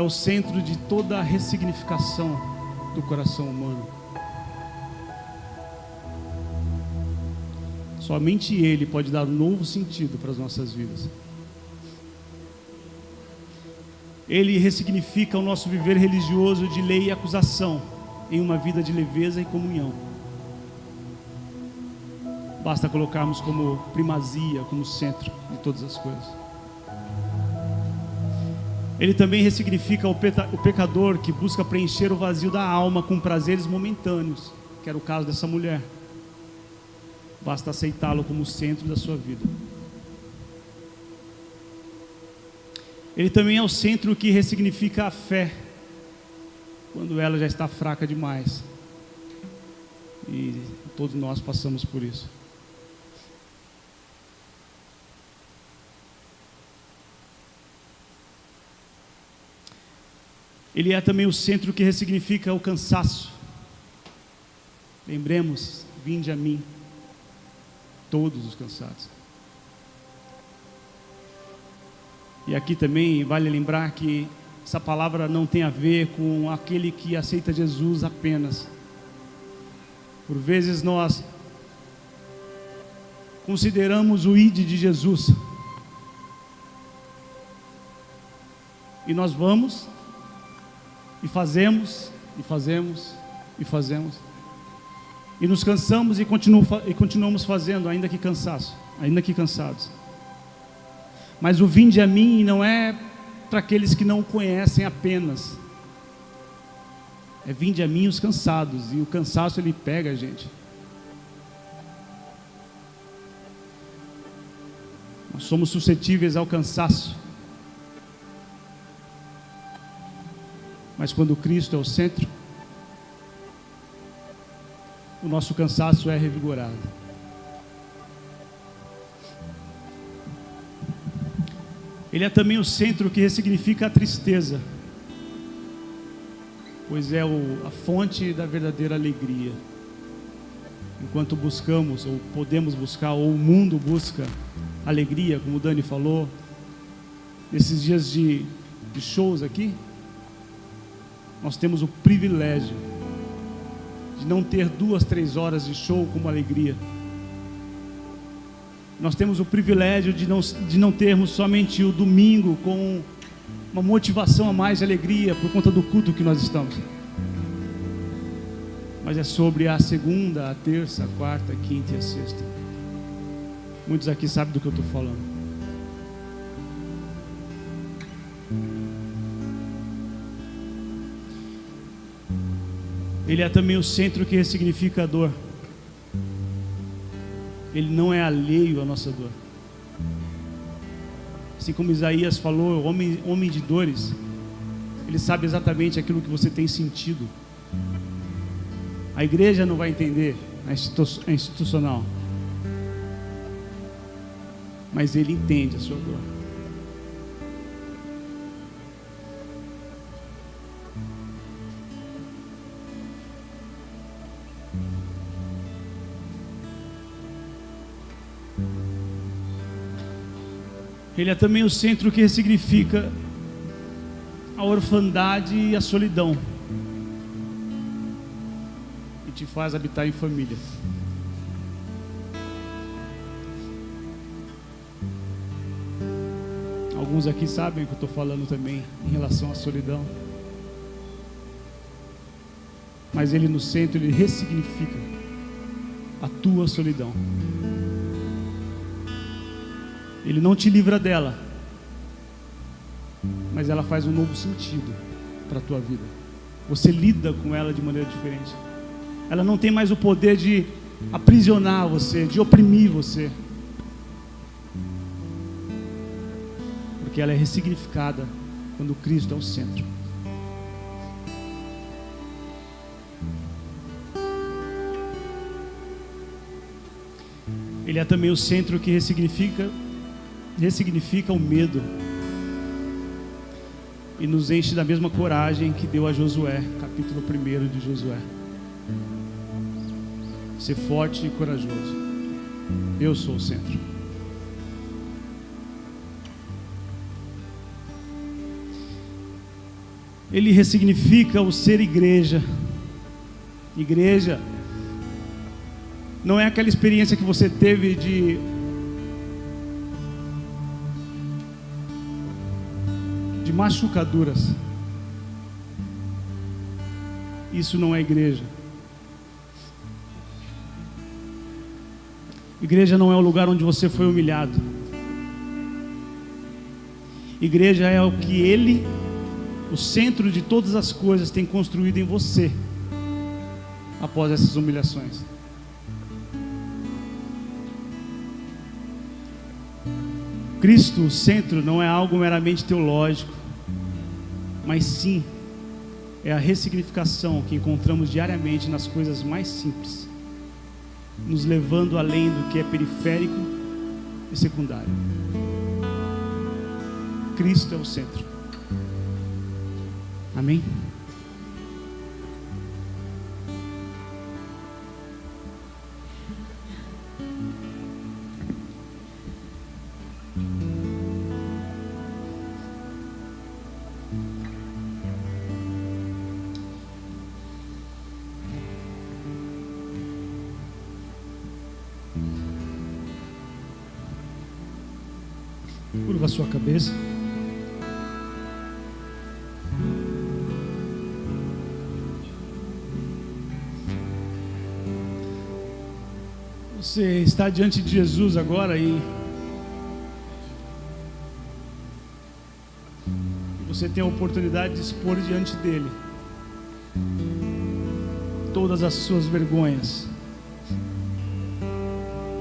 o centro de toda a ressignificação do coração humano. Somente Ele pode dar um novo sentido para as nossas vidas. Ele ressignifica o nosso viver religioso de lei e acusação em uma vida de leveza e comunhão. Basta colocarmos como primazia, como centro de todas as coisas. Ele também ressignifica o pecador que busca preencher o vazio da alma com prazeres momentâneos, que era o caso dessa mulher. Basta aceitá-lo como centro da sua vida. Ele também é o centro que ressignifica a fé, quando ela já está fraca demais. E todos nós passamos por isso. Ele é também o centro que ressignifica o cansaço. Lembremos, vinde a mim, todos os cansados. E aqui também vale lembrar que essa palavra não tem a ver com aquele que aceita Jesus apenas. Por vezes nós consideramos o ID de Jesus. E nós vamos e fazemos, e fazemos, e fazemos. E nos cansamos e continuamos fazendo, ainda que cansados. Mas o vinde a mim não é para aqueles que não o conhecem apenas. É vinde a mim os cansados. E o cansaço ele pega a gente. Nós somos suscetíveis ao cansaço. Mas quando Cristo é o centro, o nosso cansaço é revigorado. Ele é também o centro que ressignifica a tristeza, pois é a fonte da verdadeira alegria. Enquanto buscamos, ou podemos buscar, ou o mundo busca alegria, como o Dani falou, nesses dias de shows aqui, nós temos o privilégio de não ter 2, 3 horas de show como alegria. Nós temos o privilégio de não termos somente o domingo com uma motivação a mais de alegria por conta do culto que nós estamos. Mas é sobre a segunda, a terça, a quarta, a quinta e a sexta. Muitos aqui sabem do que eu estou falando. Ele é também o centro que ressignifica a dor. Ele não é alheio à nossa dor. Assim como Isaías falou, homem de dores, ele sabe exatamente aquilo que você tem sentido. A igreja não vai entender, a institucional, mas ele entende a sua dor. Ele é também o centro que ressignifica a orfandade e a solidão e te faz habitar em família. Alguns aqui sabem o que eu estou falando também em relação à solidão. Mas ele no centro, ele ressignifica a tua solidão. Ele não te livra dela, mas ela faz um novo sentido para a tua vida. Você lida com ela de maneira diferente. ela não tem mais o poder de aprisionar você, de oprimir você, porque ela é ressignificada quando Cristo é o centro. Ele é também o centro que ressignifica o medo e nos enche da mesma coragem que deu a Josué, capítulo 1 de Josué. Ser forte e corajoso. Eu sou o centro. Ele ressignifica o ser igreja. Igreja não é aquela experiência que você teve de machucaduras. Isso não é igreja. Igreja não é o lugar onde você foi humilhado. Igreja é o que Ele, o centro de todas as coisas, tem construído em você após essas humilhações. Cristo, o centro, não é algo meramente teológico, mas sim é a ressignificação que encontramos diariamente nas coisas mais simples, nos levando além do que é periférico e secundário. Cristo é o centro. Amém? Curva a sua cabeça. Você está diante de Jesus agora e você tem a oportunidade de expor diante dele todas as suas vergonhas,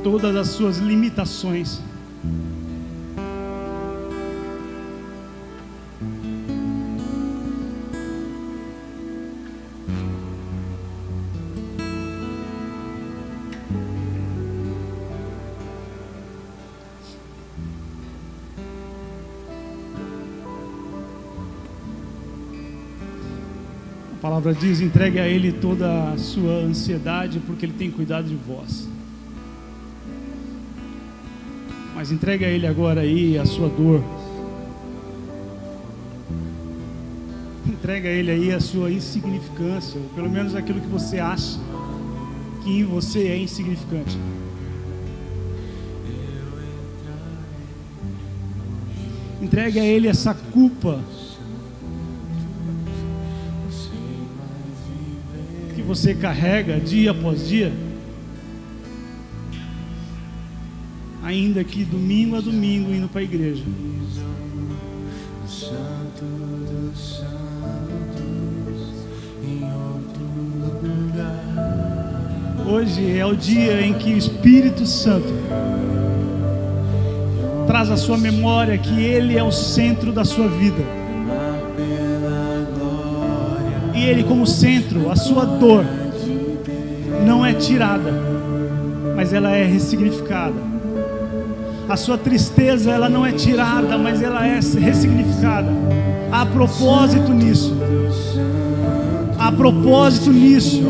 todas as suas limitações. A palavra diz: entregue a Ele toda a sua ansiedade, porque Ele tem cuidado de vós. Mas entregue a Ele agora aí a sua dor. Entregue a Ele aí a sua insignificância, ou pelo menos aquilo que você acha que em você é insignificante. Entregue a Ele essa culpa que você carrega dia após dia, ainda que domingo a domingo indo para a igreja. Santo dos santos, em outro lugar. Hoje é o dia em que o Espírito Santo traz à sua memória que Ele é o centro da sua vida. E Ele como centro, a sua dor não é tirada, mas ela é ressignificada. A sua tristeza, ela não é tirada, mas ela é ressignificada. Há propósito nisso. Há propósito nisso.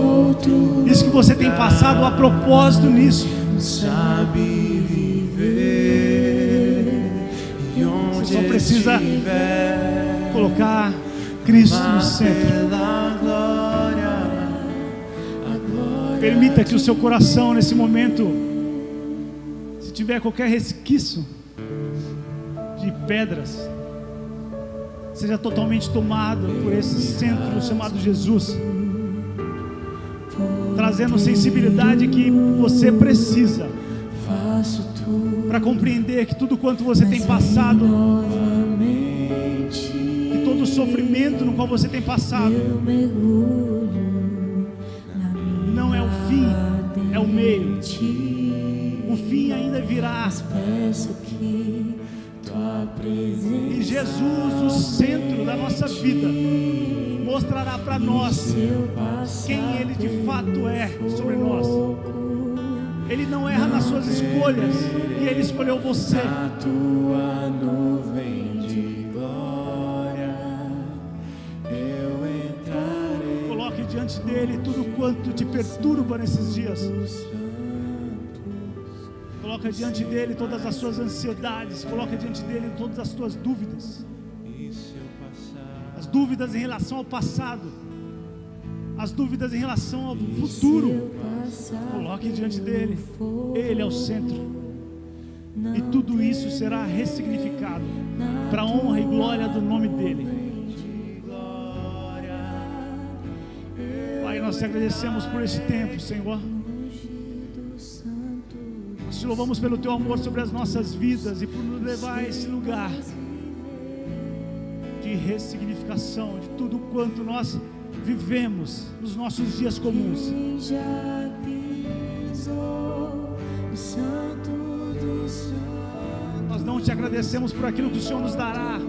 Isso que você tem passado, há propósito nisso. Sabe viver. Você só precisa colocar Cristo no centro. Permita que o seu coração nesse momento, se tiver qualquer resquício de pedras, seja totalmente tomado por esse centro chamado Jesus, trazendo sensibilidade que você precisa para compreender que tudo quanto você tem passado, que todo o sofrimento no qual você tem passado, não o meio. O fim ainda virá. E Jesus, o centro da nossa vida, mostrará para nós quem Ele de fato é sobre nós. Ele não erra nas suas escolhas, e Ele escolheu você. A tua nuvem de glória eu entrarei. Coloque diante dele tudo quanto te perturba nesses dias. Coloca diante dele todas as suas ansiedades. Coloca diante dele todas as suas dúvidas. As dúvidas em relação ao passado, as dúvidas em relação ao futuro. Coloque diante dele. Ele é o centro. E tudo isso será ressignificado para a honra e glória do nome dele. Pai, nós te agradecemos por esse tempo, Senhor. Nós te louvamos pelo teu amor sobre as nossas vidas e por nos levar a esse lugar de ressignificação de tudo quanto nós vivemos nos nossos dias comuns. Nós não te agradecemos por aquilo que o Senhor nos dará,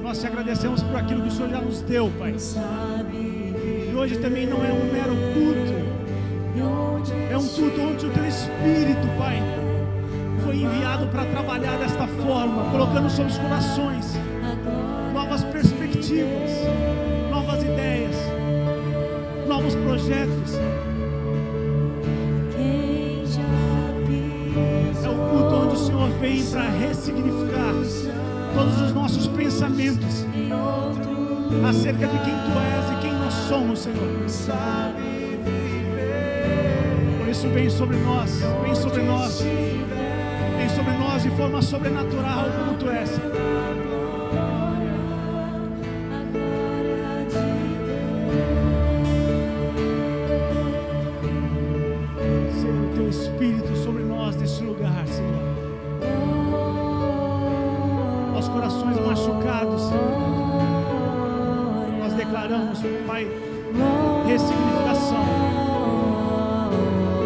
nós te agradecemos por aquilo que o Senhor já nos deu, Pai. E hoje também não é um mero culto, é um culto onde o teu Espírito, Pai, foi enviado para trabalhar desta forma, colocando sobre os corações novas perspectivas, novas ideias, novos projetos. É o culto onde o Senhor vem para ressignificar todos os nossos pensamentos acerca de quem Tu és e quem nós somos, Senhor. Por isso vem sobre nós, vem sobre nós, vem sobre nós de forma sobrenatural como Tu és. Espírito sobre nós neste lugar, Senhor. Aos corações machucados, nós declaramos, Pai, ressignificação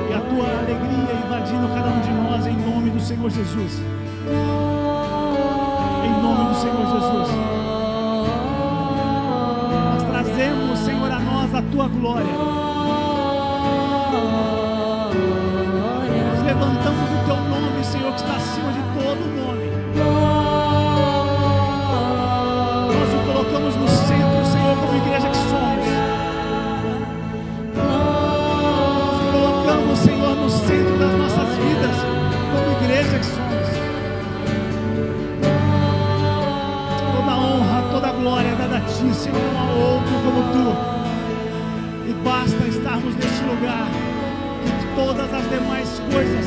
e a Tua alegria invadindo cada um de nós em nome do Senhor Jesus. Em nome do Senhor Jesus. Nós trazemos, Senhor, a nós a Tua glória. Levantamos o Teu nome, Senhor, que está acima de todo nome. Nós o colocamos no centro, Senhor, como igreja que somos. Nós o colocamos, Senhor, no centro das nossas vidas, como igreja que somos. Toda honra, toda glória é dada a Ti, Senhor, não há outro como Tu. E basta estarmos neste lugar, todas as demais coisas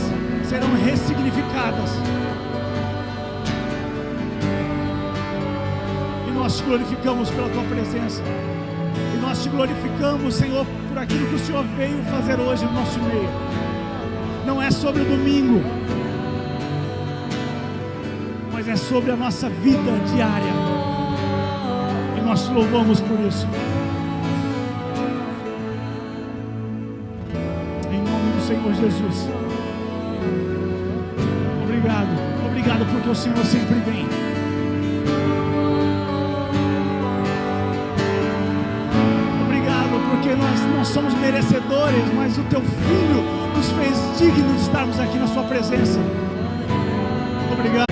serão ressignificadas. E nós te glorificamos pela Tua presença. E nós te glorificamos, Senhor, por aquilo que o Senhor veio fazer hoje no nosso meio. Não é sobre o domingo, mas é sobre a nossa vida diária. E nós te louvamos por isso. Senhor Jesus, obrigado porque o Senhor sempre vem. Obrigado porque nós não somos merecedores, mas o Teu Filho nos fez dignos de estarmos aqui na Sua presença. Obrigado.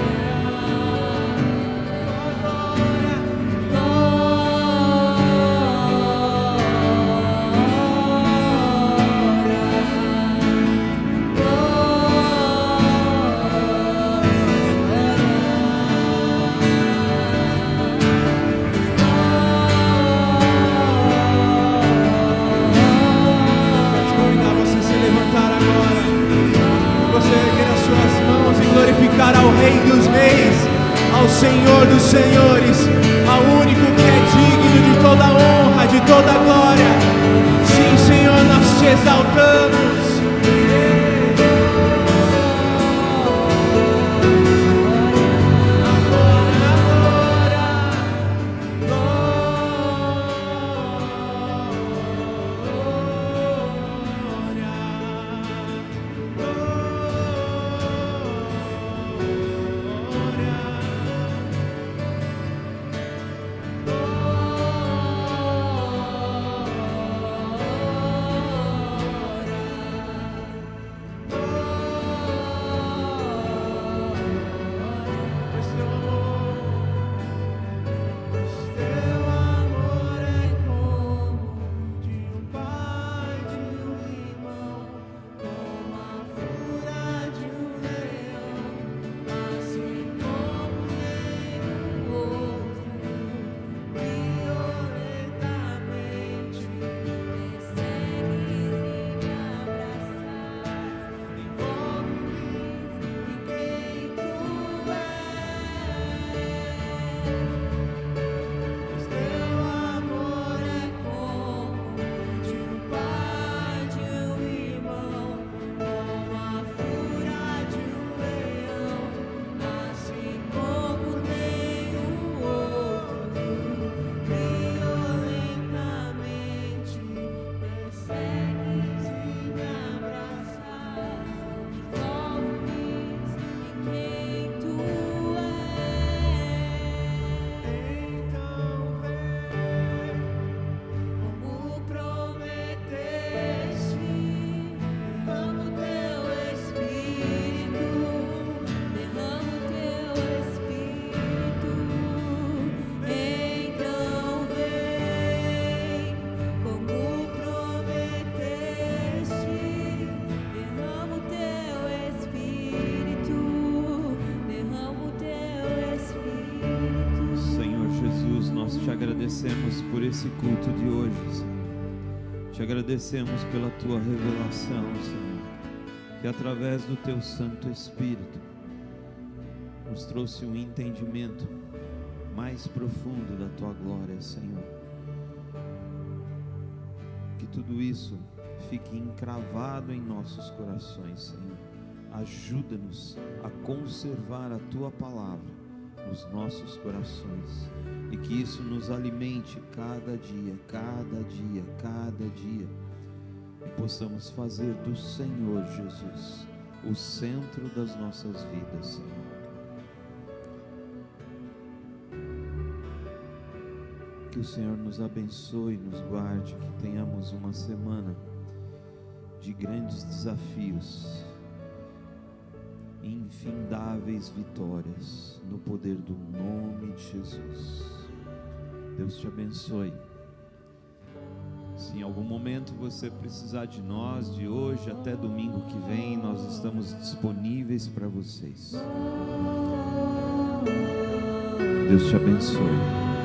Senhor dos senhores, ao único que é digno de toda honra, de toda glória. Sim, Senhor, nós te exaltamos. te agradecemos por esse culto de hoje, Senhor. Te agradecemos pela tua revelação, Senhor, que através do teu Santo Espírito nos trouxe um entendimento mais profundo da tua glória, Senhor. Que tudo isso fique encravado em nossos corações, Senhor. Ajuda-nos a conservar a tua palavra nos nossos corações, e que isso nos alimente cada dia, cada dia, cada dia, e possamos fazer do Senhor Jesus o centro das nossas vidas, Senhor. Que o Senhor nos abençoe, nos guarde, que tenhamos uma semana de grandes desafios, infindáveis vitórias, no poder do nome de Jesus. Deus te abençoe. Se em algum momento você precisar de nós, de hoje até domingo que vem, nós estamos disponíveis para vocês. Deus te abençoe.